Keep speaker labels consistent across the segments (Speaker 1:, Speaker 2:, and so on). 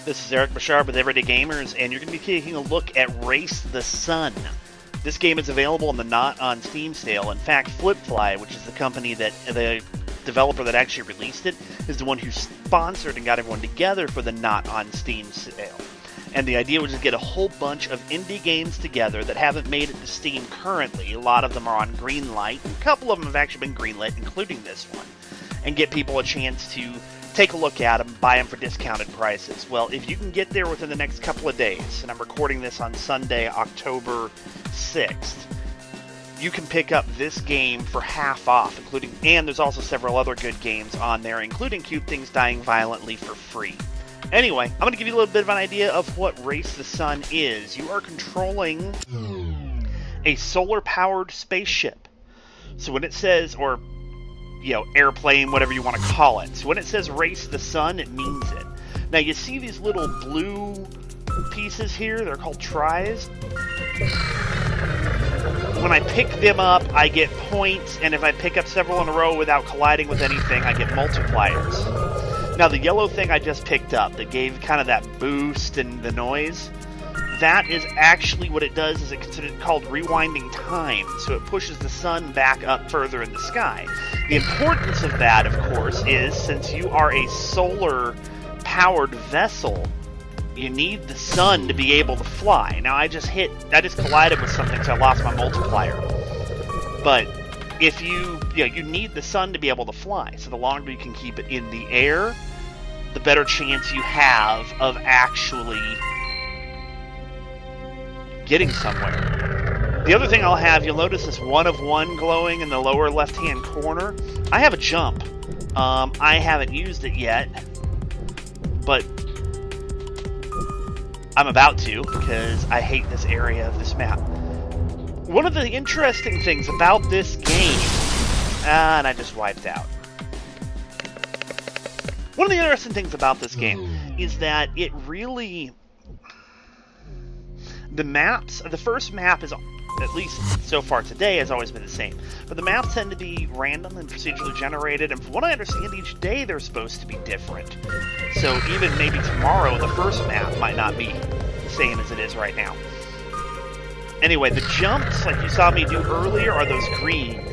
Speaker 1: This is Eric Bashar with Everyday Gamers, and you're going to be taking a look at Race the Sun. This game is available in the Not on Steam sale. In fact, Flipfly, which is the company that the developer that actually released it, is the one who sponsored and got everyone together for the Not on Steam sale. And the idea was to get a whole bunch of indie games together that haven't made it to Steam currently. A lot of them are on Greenlight. A couple of them have actually been greenlit, including this one. And get people a chance to take a look at them, buy them for discounted prices. Well, if you can get there within the next couple of days, and I'm recording this on Sunday, October 6th, you can pick up this game for half off, and there's also several other good games on there, including Cute Things Dying Violently for free. Anyway, I'm going to give you a little bit of an idea of what Race the Sun is. You are controlling a solar-powered spaceship. So when it says, or airplane, whatever you want to call it. So when it says Race the Sun, it means it. Now you see these little blue pieces here? They're called tries. When I pick them up, I get points, and if I pick up several in a row without colliding with anything, I get multipliers. Now the yellow thing I just picked up that gave kind of that boost and the noise, that is actually what it does, is it's called rewinding time. So it pushes the sun back up further in the sky. The importance of that, of course, is since you are a solar-powered vessel, you need the sun to be able to fly. Now I just collided with something, so I lost my multiplier. But if you need the sun to be able to fly. So the longer you can keep it in the air, the better chance you have of actually getting somewhere. The other thing I'll have, you'll notice this 1 of 1 glowing in the lower left-hand corner. I have a jump. I haven't used it yet, but I'm about to because I hate this area of this map. One of the interesting things about this game, and I just wiped out. One of the interesting things about this game is that it really... The first map is, at least so far today, has always been the same. But the maps tend to be random and procedurally generated, and from what I understand, each day they're supposed to be different. So even maybe tomorrow, the first map might not be the same as it is right now. Anyway, the jumps, like you saw me do earlier, are those green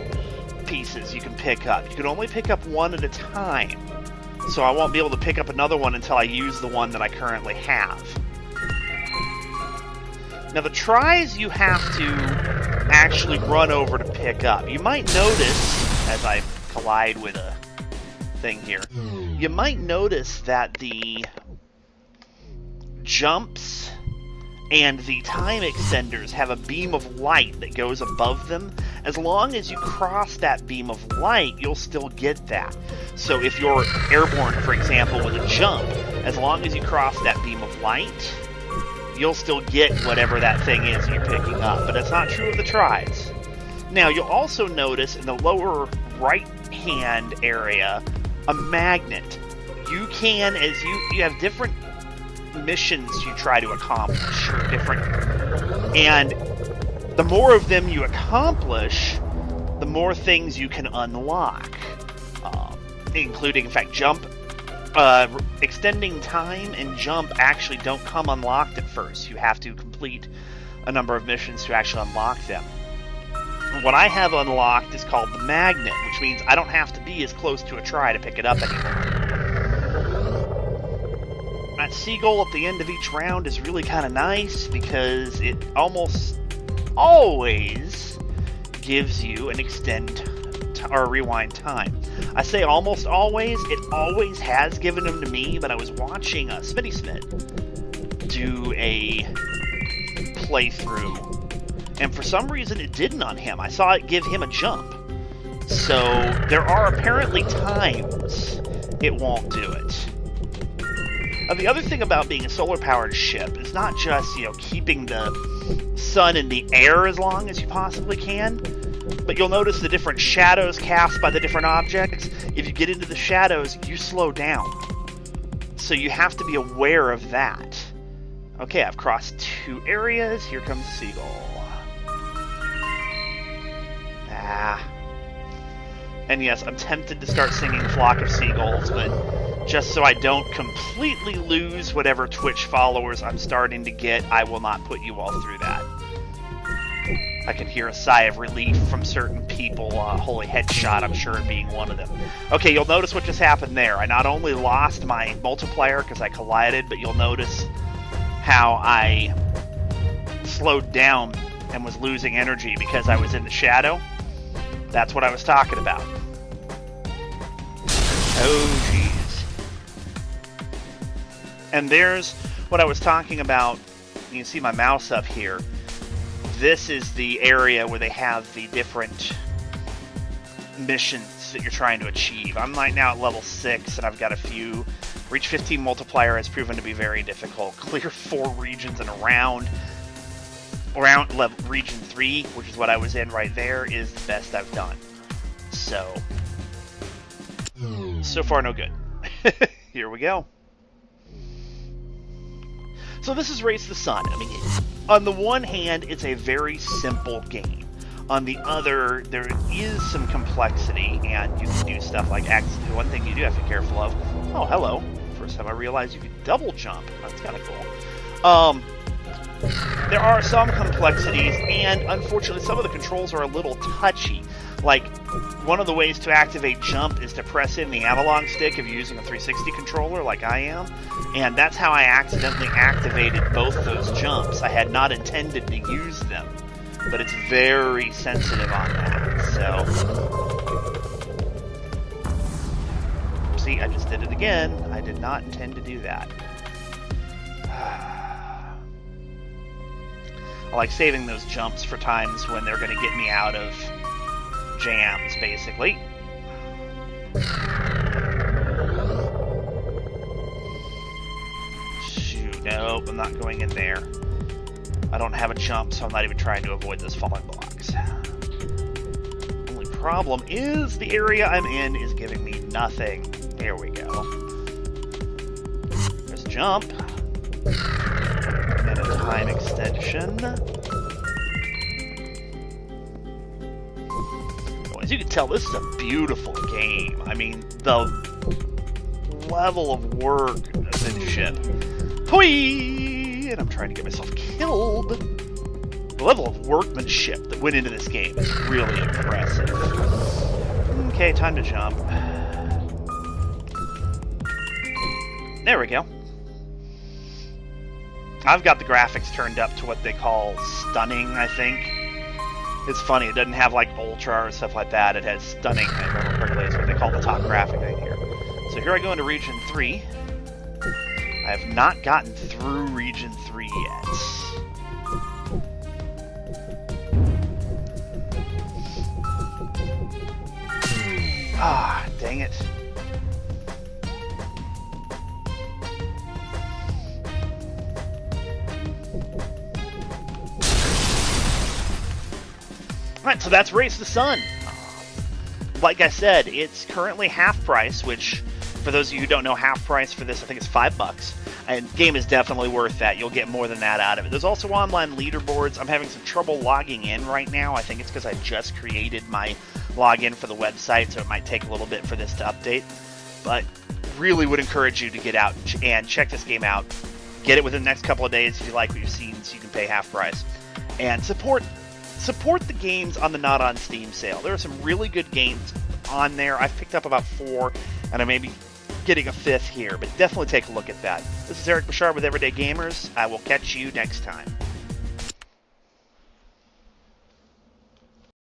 Speaker 1: pieces you can pick up. You can only pick up one at a time, so I won't be able to pick up another one until I use the one that I currently have. Now the tries you have to actually run over to pick up. You might notice, as I collide with a thing here, you might notice that the jumps and the time extenders have a beam of light that goes above them. As long as you cross that beam of light, you'll still get that. So if you're airborne, for example, with a jump, as long as you cross that beam of light, you'll still get whatever that thing is you're picking up, but it's not true of the tries. Now, you'll also notice in the lower right-hand area a magnet. You can, as you have different missions you try to accomplish, and the more of them you accomplish, the more things you can unlock, including, in fact, jump. Extending time and jump actually don't come unlocked at first. You have to complete a number of missions to actually unlock them. What I have unlocked is called the magnet, which means I don't have to be as close to a try to pick it up anymore. That seagull at the end of each round is really kind of nice because it almost always gives you an or rewind time. I say almost always, it always has given them to me, but I was watching Smitty Smith do a playthrough, and for some reason it didn't on him. I saw it give him a jump. So there are apparently times it won't do it. Now, the other thing about being a solar-powered ship is not just, keeping the sun in the air as long as you possibly can, but you'll notice the different shadows cast by the different objects. If you get into the shadows, you slow down. So you have to be aware of that. Okay, I've crossed 2 areas. Here comes the seagull. And yes, I'm tempted to start singing Flock of Seagulls, but just so I don't completely lose whatever Twitch followers I'm starting to get, I will not put you all through that. I can hear a sigh of relief from certain people. Holy Headshot, I'm sure, being one of them. Okay, you'll notice what just happened there. I not only lost my multiplier because I collided, but you'll notice how I slowed down and was losing energy because I was in the shadow. That's what I was talking about. Oh, jeez. And there's what I was talking about. You can see my mouse up here. This is the area where they have the different missions that you're trying to achieve. I'm right now at level 6, and I've got a few. Reach 15 multiplier has proven to be very difficult. Clear 4 regions and around level region 3, which is what I was in right there, is the best I've done. So far no good. Here we go. So this is Race the Sun. I mean, on the one hand, it's a very simple game. On the other, there is some complexity, and you can do stuff like one thing you do have to be careful of. Oh, hello. First time I realized you could double jump. That's kind of cool. There are some complexities, and unfortunately, some of the controls are a little touchy. Like, one of the ways to activate jump is to press in the analog stick if you're using a 360 controller like I am, and that's how I accidentally activated both those jumps. I had not intended to use them, but it's very sensitive on that, so... See, I just did it again. I did not intend to do that. I like saving those jumps for times when they're going to get me out of jams, basically. Shoot, nope, I'm not going in there. I don't have a jump, so I'm not even trying to avoid those falling blocks. Only problem is the area I'm in is giving me nothing. Here we go. There's a jump. And a time extension. Well, as you can tell, this is a beautiful game. I mean, the level of workmanship. Hoi! And I'm trying to get myself killed. The level of workmanship that went into this game is really impressive. Okay, time to jump. There we go. I've got the graphics turned up to what they call stunning, I think. It's funny, it doesn't have like ultra or stuff like that. It has stunning, I remember correctly, is what they call the top graphic thing here. So here I go into Region 3. I have not gotten through Region 3 yet. Ah, dang it. Alright, so that's Race the Sun. Like I said, it's currently half price, which, for those of you who don't know, half price for this, I think it's $5. And the game is definitely worth that. You'll get more than that out of it. There's also online leaderboards. I'm having some trouble logging in right now. I think it's because I just created my login for the website, so it might take a little bit for this to update. But really would encourage you to get out and check this game out. Get it within the next couple of days if you like what you've seen, so you can pay half price. And support the games on the Not on Steam sale. There are some really good games on there. I've picked up about 4, and I may be getting a 5th here, but definitely take a look at that. This is Eric Bashar with Everyday Gamers. I will catch you next time.